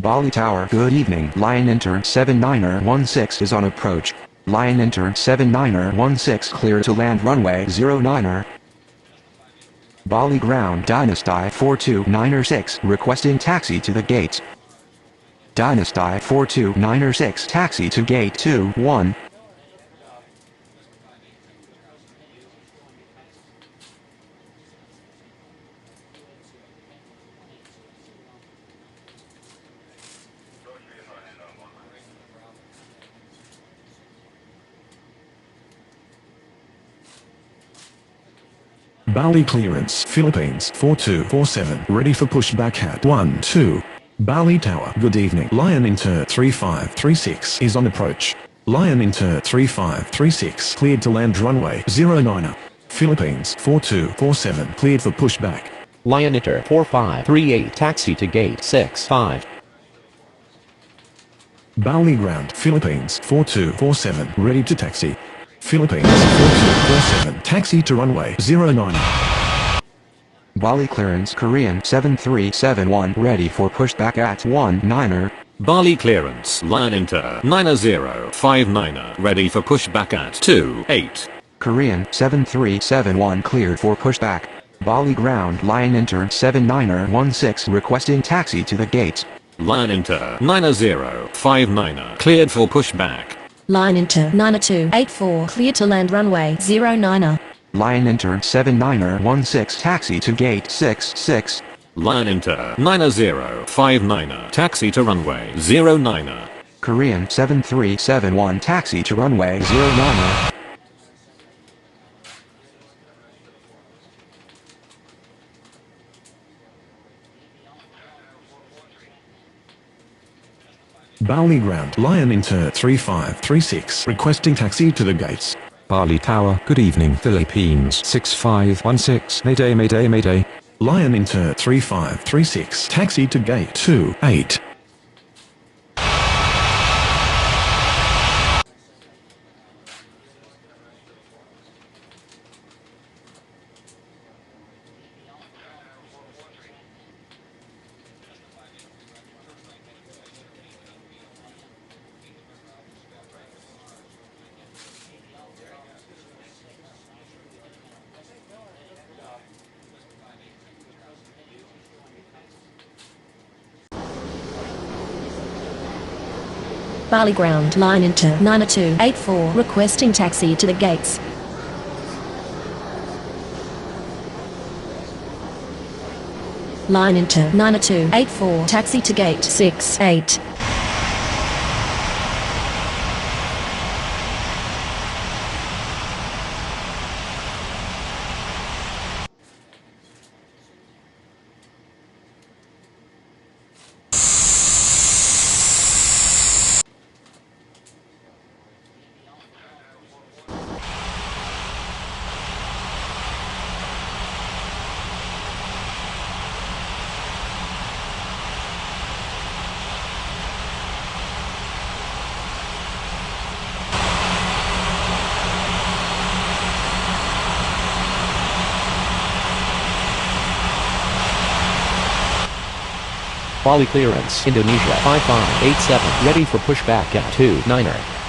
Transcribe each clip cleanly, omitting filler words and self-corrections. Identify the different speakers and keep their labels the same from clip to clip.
Speaker 1: Bali Tower. Good evening. Lion Enter 79er16 is on approach. Lion Enter 79er16 clear to land runway 09er. Bali Ground Dynasty 429er6 requesting taxi to the gates. Dynasty 429er6 taxi to gate 21.
Speaker 2: Bali clearance Philippines 4247 ready for pushback at 12. Bali Tower. Good evening. Lion Inter 3536 is on approach. Lion Inter 3536 cleared to land runway 09er. Philippines 4247 cleared for pushback.
Speaker 3: Lion Inter 4538 taxi to gate 65.
Speaker 2: Bali Ground Philippines 4247 ready to taxi. Philippines 4247 taxi to runway 09.
Speaker 1: Bali clearance Korean 7371 ready for pushback at 19er.
Speaker 4: Bali clearance Lion Inter 9059 ready for pushback at 28.
Speaker 1: Korean 7371 cleared for pushback. Bali Ground Lion Enter 79er16 requesting taxi to the gates.
Speaker 4: Lion Inter 9059 cleared for pushback.
Speaker 5: Lion Inter 9284 clear to land runway 09er.
Speaker 1: Lion Enter 79er16 taxi to gate 66.
Speaker 4: Lion Inter 9059 taxi to runway 09er.
Speaker 1: Korean 7371 taxi to runway 09er.
Speaker 2: Bali Ground Lion Inter 3536 requesting taxi to the gates.
Speaker 6: Bali Tower. Good evening. Philippines 6516 Mayday Mayday Mayday.
Speaker 2: Lion Inter 3536 taxi to gate 28.
Speaker 5: Bali Ground Lion Inter 9284 requesting taxi to the gates. Lion Inter 9284 taxi to gate 68.
Speaker 3: Bali clearance Indonesia 5587 ready for pushback at 29er.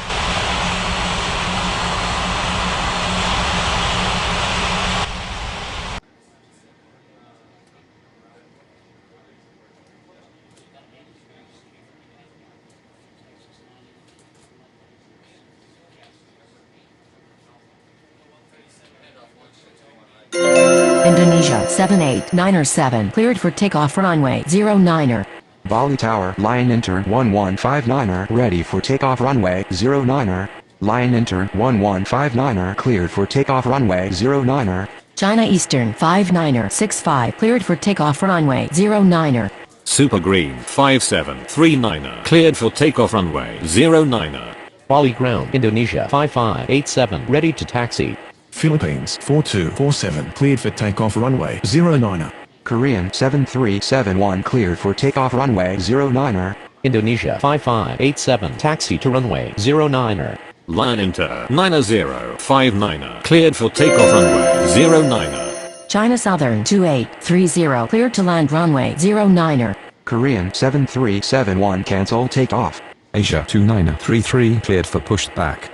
Speaker 5: Indonesia 789er7 cleared for takeoff runway 09er.
Speaker 1: Bali Tower Lion Enter 1159er ready for takeoff runway 09er. Lion Enter 1159er cleared for takeoff runway 09er.
Speaker 5: China Eastern 59er65 cleared for takeoff runway 09er.
Speaker 4: Super Green 5739 cleared for takeoff runway 09er.
Speaker 3: Bali Ground Indonesia 5587 ready to taxi.
Speaker 2: Philippines 4247 cleared for takeoff runway 09er.
Speaker 1: Korean 7371 cleared for takeoff runway 09er.
Speaker 3: Indonesia 5587 taxi to runway 09er.
Speaker 4: Lion Inter 9059 cleared for takeoff runway 09er.
Speaker 5: China Southern 2830 cleared to land runway 09er.
Speaker 1: Korean 7371 cancel takeoff.
Speaker 6: Asia 2933 cleared for pushback.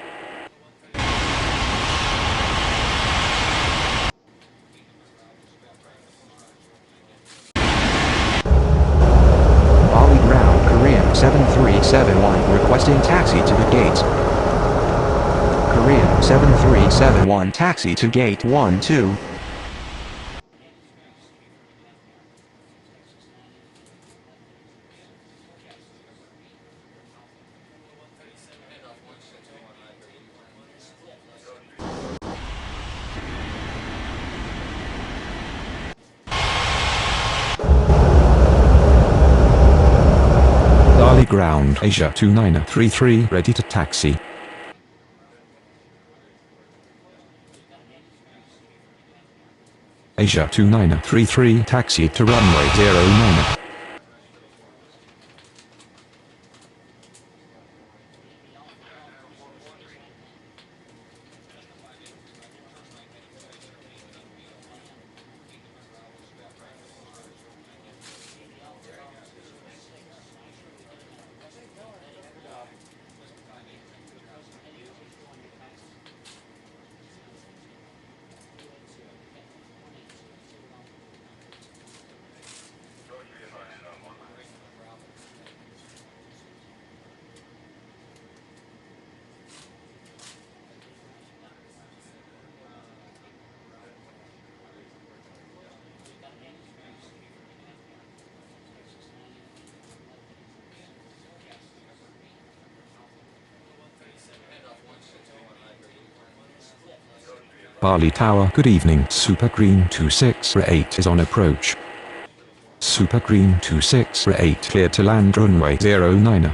Speaker 1: Bali ground Korean 7371 requesting taxi to the gates. Korean 7371 taxi to gate 12.
Speaker 6: Bali ground Asia 2933 ready to taxi. Asia 2933 taxi to runway 09. Bali Tower, good evening. Super Green 2608 is on approach. Super Green 2608 cleared to land runway 09.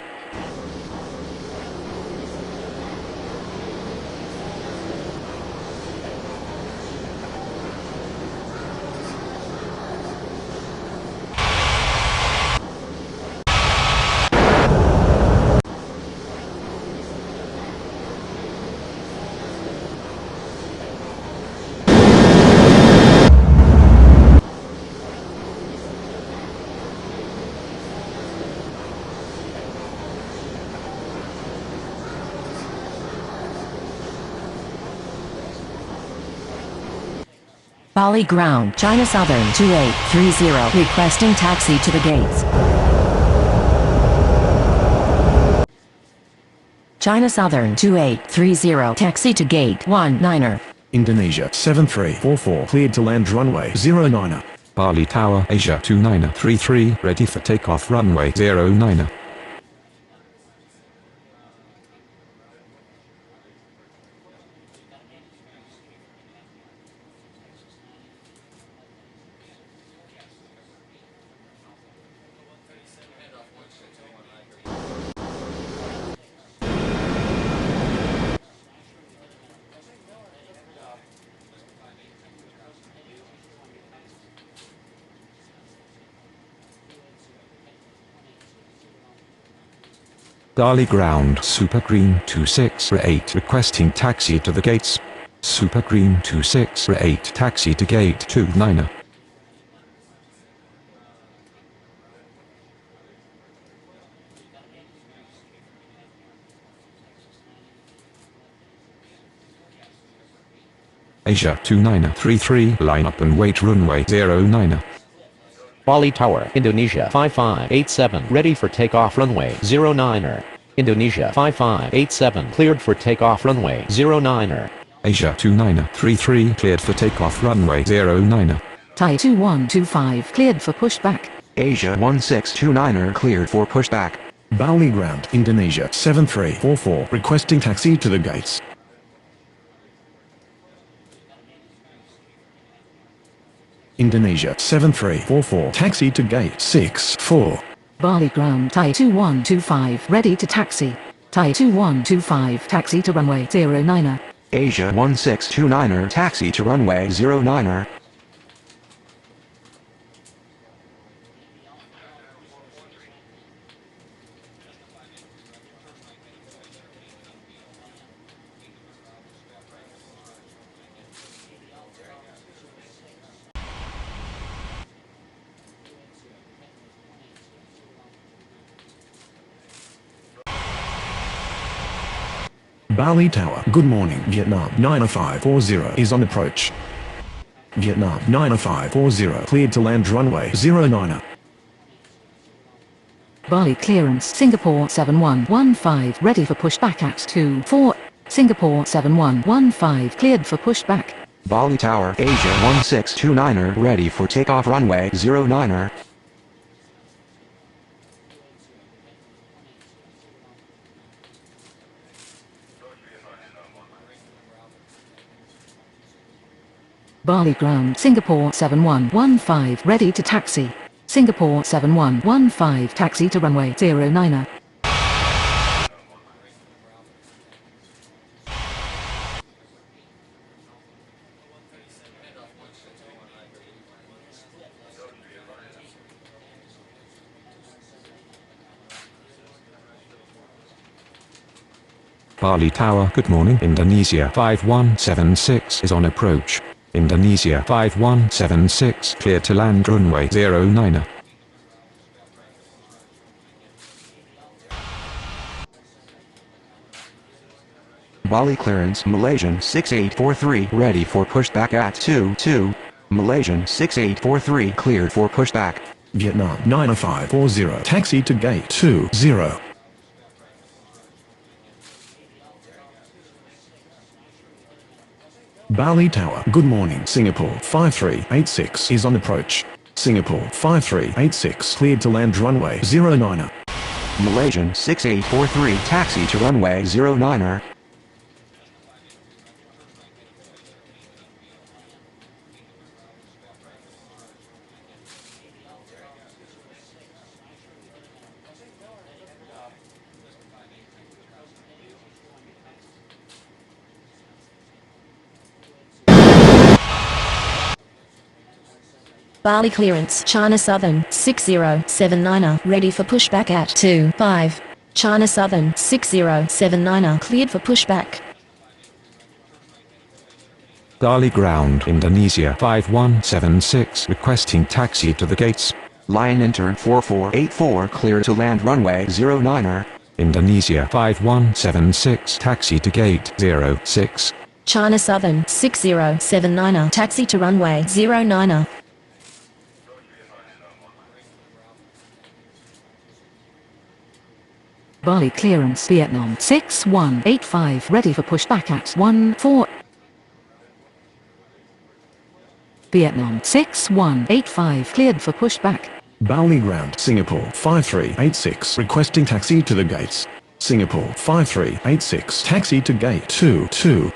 Speaker 5: Bali ground, China Southern 2830 requesting taxi to the gates. China Southern 2830 taxi to gate 19er.
Speaker 2: Indonesia 7344 cleared to land runway 09.
Speaker 6: Bali Tower Asia 2933 ready for takeoff runway 09. Bali ground Super Green 2608 requesting taxi to the gates. Super Green 2608 taxi to gate 29. Asia 2933 line up and wait runway 09.
Speaker 3: Bali Tower, Indonesia 5587 ready for takeoff runway 09er. Indonesia 5587 cleared for takeoff runway 09er.
Speaker 6: Asia 2933 cleared for takeoff runway 09.
Speaker 5: Thai 2125 cleared for pushback.
Speaker 1: Asia 1629er cleared for pushback.
Speaker 2: Bali ground Indonesia 7344 requesting taxi to the gates. Indonesia 7344 taxi to gate 64.
Speaker 5: Bali ground, Thai 2125 ready to taxi. Thai 2125 taxi to runway 09er.
Speaker 1: Asia 1629er taxi to runway 09er.
Speaker 2: Bali Tower, good morning. Vietnam 90540 is on approach. Vietnam 90540 cleared to land runway 09er.
Speaker 5: Bali clearance Singapore 7115 ready for pushback at 24. Singapore 7115 cleared for pushback.
Speaker 1: Bali Tower, Asia 1629er ready for takeoff runway 09er.
Speaker 5: Bali ground Singapore 7115 ready to taxi. Singapore 7115 taxi to runway 09er.
Speaker 6: Bali Tower, good morning. Indonesia 5176 is on approach. Indonesia 5176 cleared to land runway 09er.
Speaker 1: Bali clearance Malaysian 6843 ready for pushback at 22. Malaysian 6843 cleared for pushback.
Speaker 2: Vietnam 90540 taxi to gate 20. Bali Tower, good morning. Singapore 5386 is on approach. Singapore 5386 cleared to land runway 09er.
Speaker 1: Malaysian 6843 taxi to runway 09er.
Speaker 7: Bali clearance China Southern 6079er ready for pushback at 25. China Southern 6079er cleared for pushback.
Speaker 6: Bali ground Indonesia 5176 requesting taxi to the gates.
Speaker 1: Lion Enter 4484 clear to land runway 09er.
Speaker 6: Indonesia 5176 taxi to gate 06.
Speaker 7: China Southern 6079er taxi to runway 09er.
Speaker 5: Bali clearance Vietnam 6185 ready for pushback at 14. Vietnam 6185 cleared for pushback.
Speaker 2: Bali ground Singapore 5386 requesting taxi to the gates. Singapore 5386 taxi to gate 22.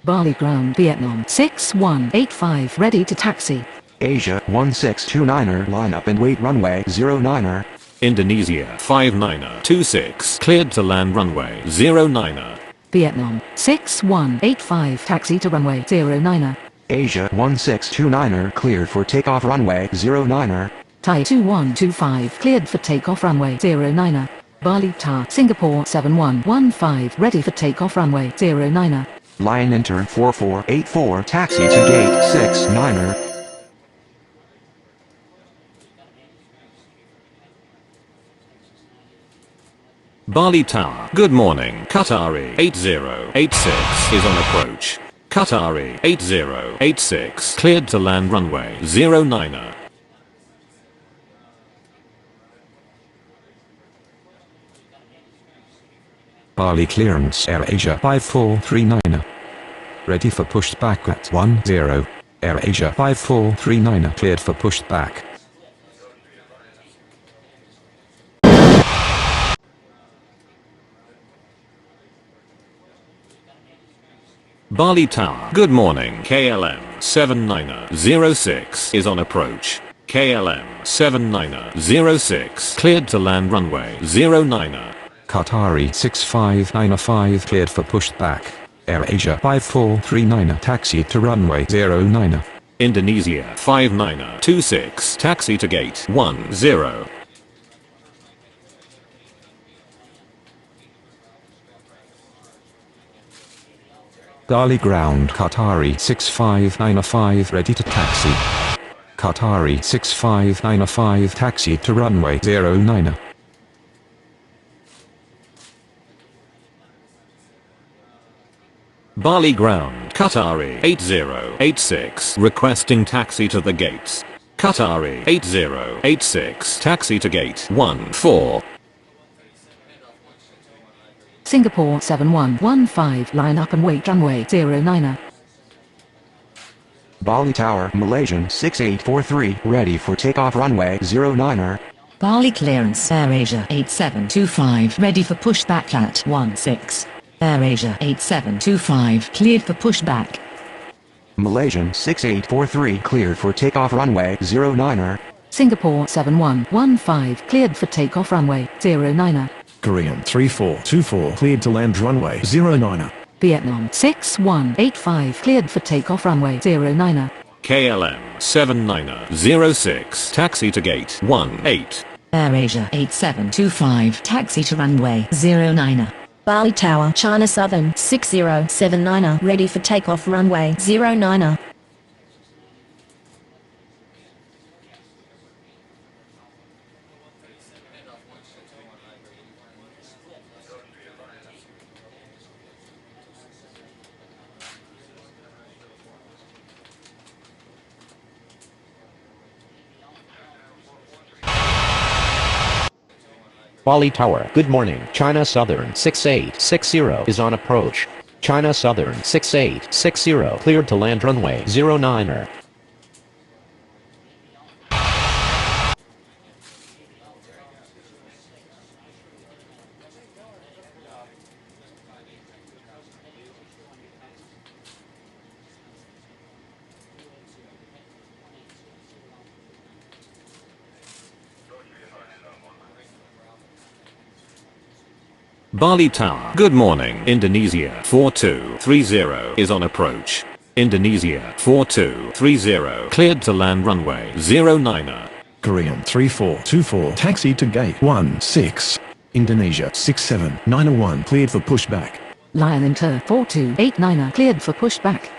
Speaker 5: Bali ground Vietnam 6185 ready to taxi.
Speaker 1: Asia 1629er line up and wait runway 09er.
Speaker 4: Indonesia 5926 cleared to land runway 09er.
Speaker 5: Vietnam 6185 taxi to runway 09er.
Speaker 1: Asia 1629er cleared for takeoff runway 09er.
Speaker 5: Thai 2125 cleared for takeoff runway 09er. Bali Tower Singapore 7115 ready for takeoff runway 09er.
Speaker 1: Lion Enter 4484 taxi to gate 69er.
Speaker 4: Bali Tower, good morning. Qatari 8086 is on approach. Qatari 8086 cleared to land runway 09er.
Speaker 6: Bali clearance AirAsia 5439er. Ready for pushback at 10. AirAsia 5439er cleared for pushback.
Speaker 4: Bali Tower, good morning. KLM 7906 is on approach. KLM 7906 cleared to land runway 09er.
Speaker 6: Qatari 6595 cleared for pushback. AirAsia 5439er taxi to runway 09er.
Speaker 4: Indonesia 5926 taxi to gate 10.
Speaker 6: Bali ground Qatari 6595 ready to taxi. Qatari 6595 taxi to runway 09.
Speaker 4: Bali ground Qatari 8086 requesting taxi to the gates. Qatari 8086 taxi to gate 14.
Speaker 5: Singapore 7115 line up and wait runway 09.
Speaker 1: Bali Tower Malaysian 6843 ready for takeoff runway 09.
Speaker 8: Bali clearance AirAsia 8725 ready for pushback at 16. AirAsia 8725 cleared for pushback.
Speaker 1: Malaysian 6843 cleared for takeoff runway 09.
Speaker 5: Singapore 7115 cleared for takeoff runway 09.
Speaker 2: Korean 3424 cleared to land runway 09.
Speaker 5: Vietnam 6185 cleared for takeoff runway 09.
Speaker 4: KLM 7906 taxi to gate 18.
Speaker 8: AirAsia 8725 taxi to runway 09.
Speaker 7: Bali Tower, China Southern 6079 ready for takeoff runway 09.
Speaker 3: Bali Tower, good morning. China Southern 6860 is on approach. China Southern 6860 cleared to land runway 09.
Speaker 4: Bali Tower. Good morning. Indonesia 4230 is on approach. Indonesia 4230 cleared to land runway 09.
Speaker 2: Korean 3424 taxi to gate 16. Indonesia 67901 cleared for pushback.
Speaker 5: Lion Inter 4289 cleared for pushback.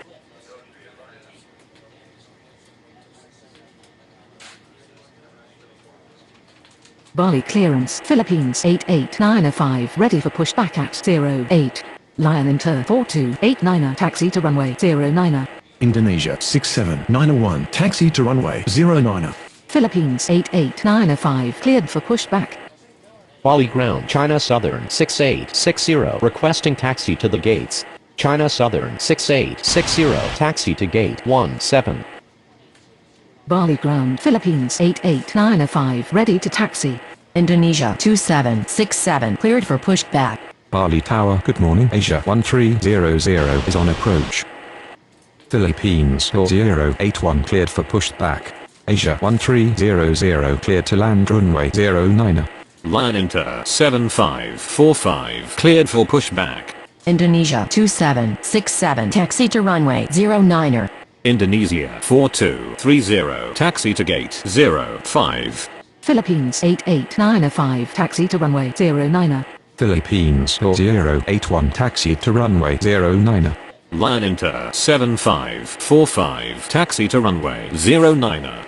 Speaker 5: Bali clearance Philippines 8895 ready for pushback at 08. Lion Inter 4289 taxi to runway 09.
Speaker 2: Indonesia 67901 taxi to runway 09.
Speaker 5: Philippines 8895 cleared for pushback.
Speaker 3: Bali ground China Southern 6860 requesting taxi to the gates. China Southern 6860 taxi to gate 17.
Speaker 5: Bali ground Philippines 8895 ready to taxi.
Speaker 8: Indonesia 2767 cleared for pushback.
Speaker 6: Bali Tower, good morning. Asia 1300 is on approach. Philippines 081 cleared for pushback. Asia 1300 cleared to land runway 09.
Speaker 4: Lion Inter 7545 cleared for pushback.
Speaker 8: Indonesia 2767 taxi to runway 09.
Speaker 4: Indonesia 4230 taxi to gate 05.
Speaker 5: Philippines 8895 taxi to runway 09.
Speaker 6: Philippines 081 taxi to runway 09.
Speaker 4: Lion Inter 7545 taxi to runway 09.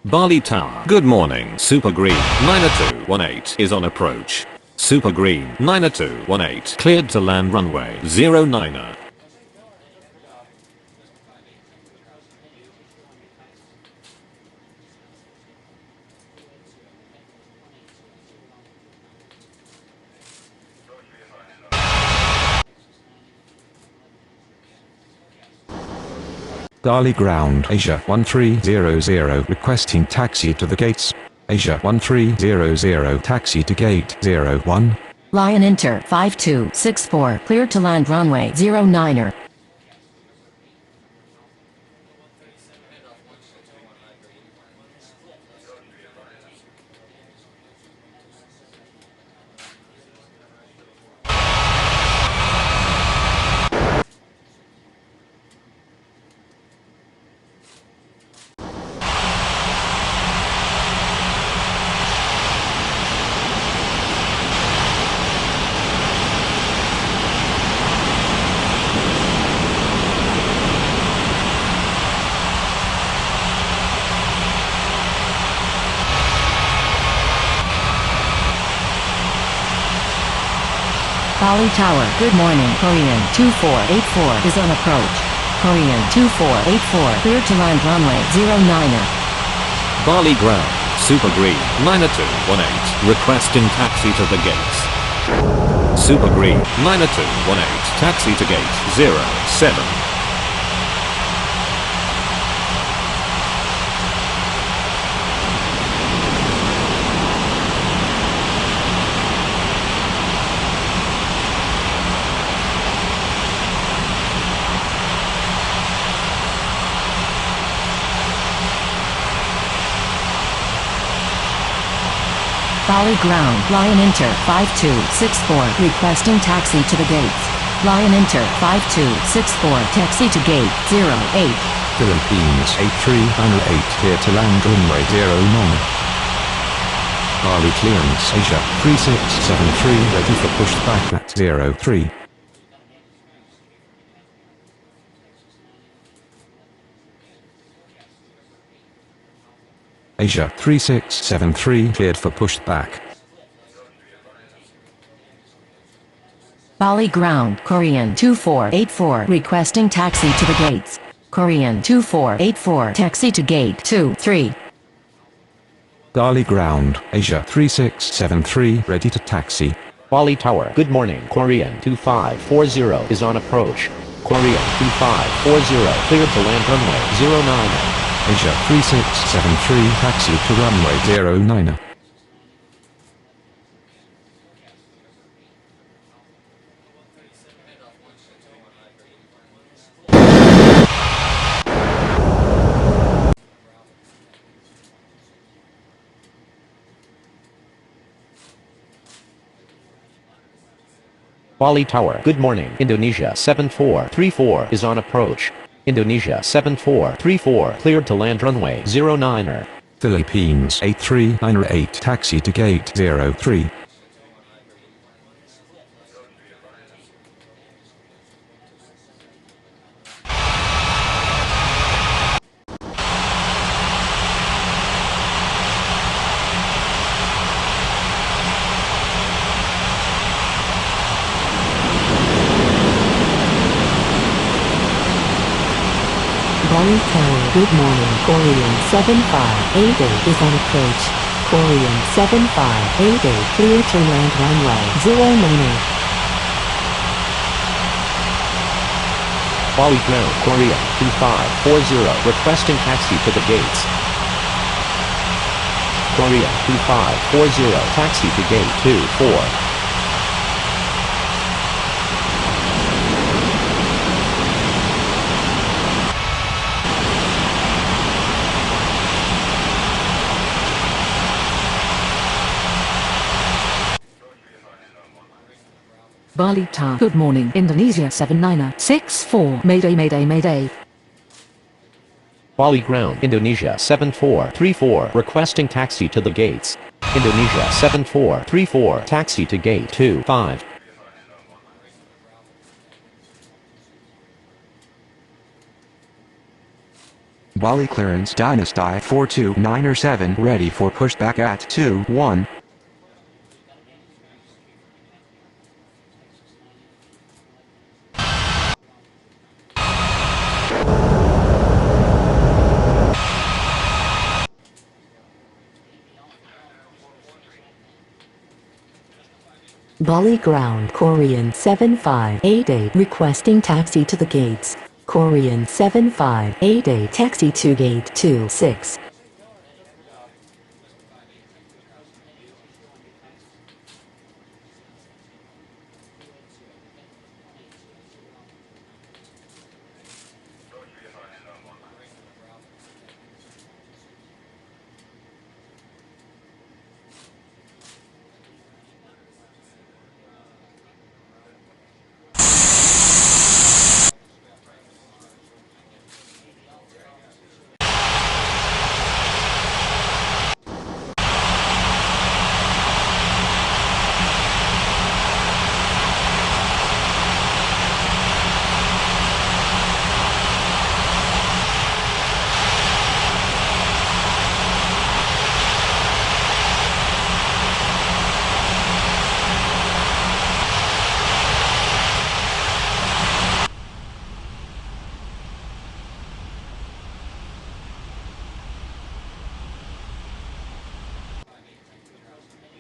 Speaker 4: Bali Tower. Good morning. Super Green 9218 is on approach. Super Green 9218 cleared to land runway 09.
Speaker 6: Bali ground Asia 1300 requesting taxi to the gates. Asia 1300 taxi to gate 01.
Speaker 8: Lion Inter 5264 cleared to land runway 09.
Speaker 5: Bali Tower. Good morning. Korean 2484 is on approach. Korean 2484 clear to land runway 09er.
Speaker 4: Bali ground, Super Green, liner 218, requesting taxi to the gates. Super Green, liner 218, taxi to gate 07.
Speaker 5: Bali ground. Lion Inter 5264 requesting taxi to the gates. Lion Inter 5264 taxi to gate 08.
Speaker 6: Philippines 8398 clear to land runway 09. Bali clearance Asia 3673 ready for pushback at 03. Asia 3673 cleared for pushback.
Speaker 5: Bali ground. Korean 2484 requesting taxi to the gates. Korean 2484 taxi to gate 23.
Speaker 6: Bali ground, Asia 3673 ready to taxi.
Speaker 3: Bali Tower. Good morning. Korean 2540 is on approach. Korean 2540 cleared to land runway 09.
Speaker 6: Asia 3673 taxi to runway 09.
Speaker 3: Bali Tower. Good morning. Indonesia 7434 is on approach. Indonesia 7434 cleared to land runway 09er.
Speaker 6: Philippines 8398 taxi to gate 03.
Speaker 5: Bali Tower. Good morning. Korean 7588 is on approach. Korean 7588 clear to land runway 09er.
Speaker 3: Bali ground. Korean 2540 requesting taxi to the gates. Korean 2540 taxi to gate 24.
Speaker 5: Bali Tower. Good morning. Indonesia 7964 Mayday Mayday Mayday.
Speaker 3: Bali ground. Indonesia 7434 requesting taxi to the gates. Indonesia 7434 taxi to gate 25.
Speaker 1: Bali clearance Dynasty 42907 ready for pushback at 21.
Speaker 5: Bali ground. Korean 7588 requesting taxi to the gates. Korean 7588 taxi to gate 26.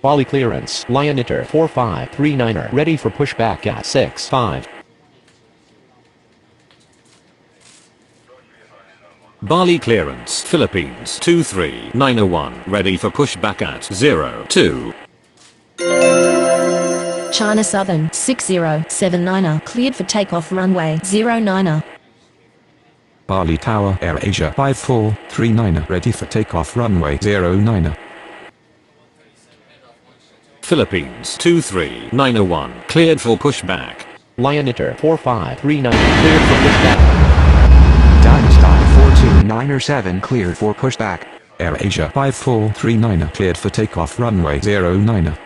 Speaker 3: Bali clearance, Lion Inter 4539er, ready for pushback at 6-5.
Speaker 4: Bali clearance, Philippines 23901, ready for pushback at 02.
Speaker 7: China Southern 6079er, cleared for takeoff runway 09er.
Speaker 6: Bali Tower Air Asia 5439, ready for takeoff runway 09er.
Speaker 4: Philippines 23901, cleared for pushback.
Speaker 3: Lion Inter 4539, cleared for pushback.
Speaker 1: Dynasty 429er7 cleared for pushback.
Speaker 6: Air Asia 5439, cleared for takeoff runway 09er.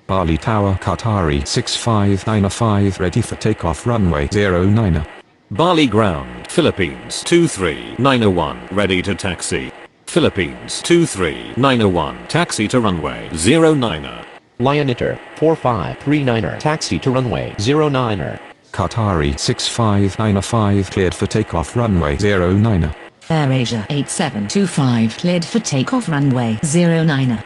Speaker 6: Bali Tower Qatari 65905, ready for takeoff runway 09er.
Speaker 4: Bali ground, Philippines 23901, ready to taxi. Philippines 23901, taxi to runway 09er.
Speaker 3: Lion Inter 4539er, taxi to runway 09er.
Speaker 6: Qatari 65905, cleared for takeoff runway 09er.
Speaker 8: AirAsia 8725, cleared for takeoff runway 09er.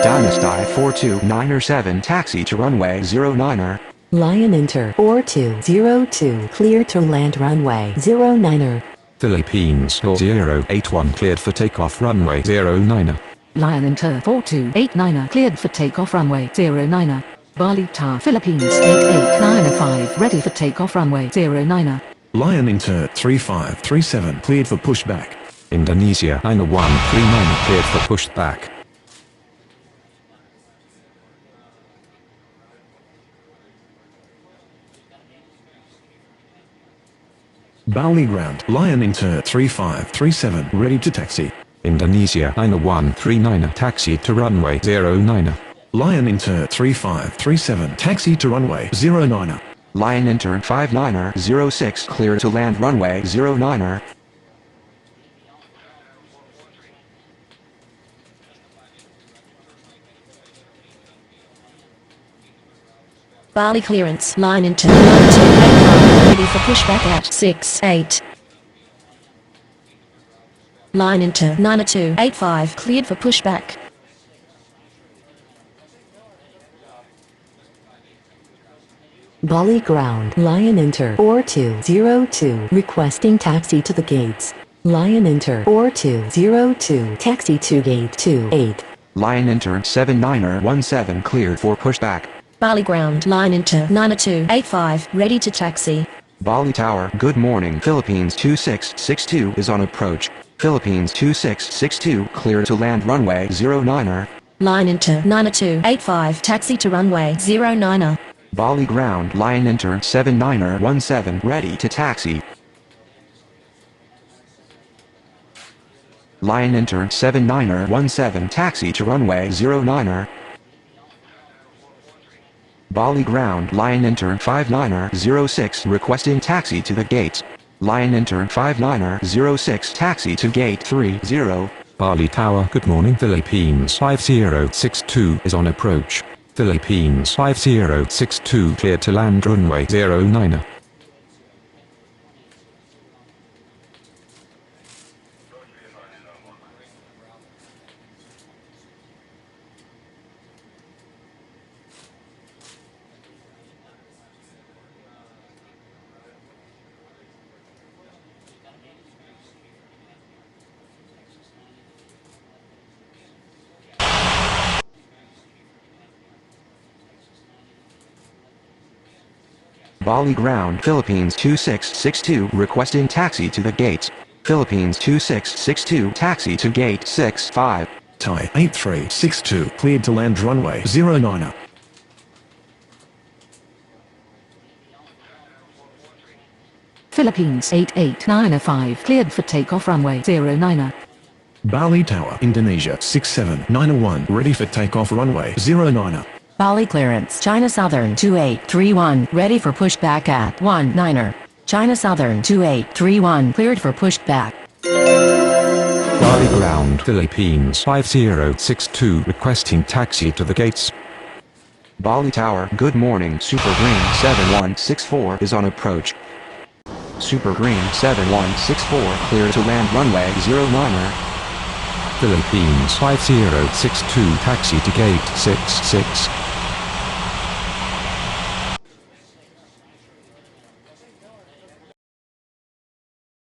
Speaker 1: Dynasty 429er7 taxi to runway 09er.
Speaker 5: Lion Inter 4202, clear to land runway 09er.
Speaker 6: Philippines 4081, cleared for takeoff runway 09er.
Speaker 9: Lion Inter 4289er, cleared for takeoff runway 09er. Bali Tower Philippines 8895, ready for takeoff runway 09er.
Speaker 2: Lion Inter 3537, cleared for pushback.
Speaker 6: Indonesia 9139, cleared for pushback.
Speaker 2: Bali ground, Lion Inter 3537, ready to taxi.
Speaker 6: Indonesia 9139, taxi to runway 09er.
Speaker 2: Lion Inter 3537, taxi to runway 09er.
Speaker 1: Lion Inter 59er06, clear to land runway 09er.
Speaker 7: Bali clearance, line into 9285, ready for pushback at 6-8. Line into 9285, cleared for pushback.
Speaker 5: Bali ground, Lion Inter 4202, requesting taxi to the gates. Lion Inter 4202, taxi to gate 28.
Speaker 1: Lion Inter 79er17 cleared for pushback.
Speaker 7: Bali ground, line into 9285, ready to taxi.
Speaker 1: Bali Tower, good morning. Philippines 2662 is on approach. Philippines 2662 clear to land runway 09er.
Speaker 7: Line into 9285, taxi to runway 09er.
Speaker 1: Bali ground, Lion Inter 79er17 ready to taxi. Lion Inter 79er17 taxi to runway 09er. Bali ground, Lion Inter 59er06 requesting taxi to the gates. Lion Inter 59er06 taxi to gate 30.
Speaker 6: Bali Tower, good morning. Philippines 5062 is on approach. Philippines 5062 cleared to land runway 09er.
Speaker 1: Bali ground, Philippines 2662 requesting taxi to the gates. Philippines 2662 taxi to gate 65.
Speaker 2: Thai 8362, cleared to land runway 09er.
Speaker 9: Philippines 8895, cleared for takeoff runway 09er.
Speaker 2: Bali Tower, Indonesia 67901, ready for takeoff runway 09er.
Speaker 10: Bali clearance, China Southern 2831, ready for pushback at 19er. China Southern 2831, cleared for pushback.
Speaker 6: Bali ground, Philippines 5062 requesting taxi to the gates.
Speaker 1: Bali Tower, good morning. Super Green 7164 is on approach. Super Green 7164 clear to land runway 09er.
Speaker 6: Philippines 5062 taxi to gate 66.